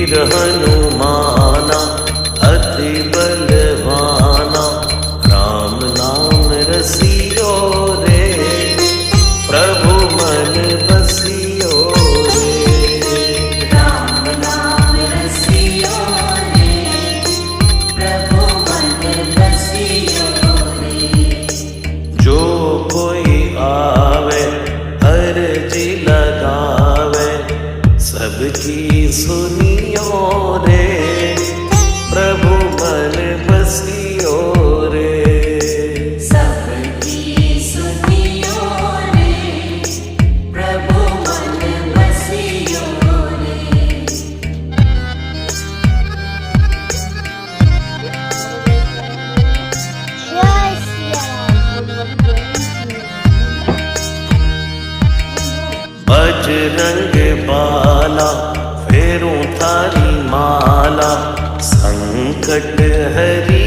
वीर हनुमाना अति बलवाना, राम नाम रसियो रे, प्रभु मन बसियो रे। राम नाम रसियो रे, प्रभु मन बसियो रे। जो कोई आवे अर्जी लगावे, सबकी सुनियो रे, प्रभु मन बसियो रे। सबकी सुनियो रे, प्रभु मन बसियो रे। जय सिया राम। बजरंग बाला फेरूं थारी माला, संकट हरी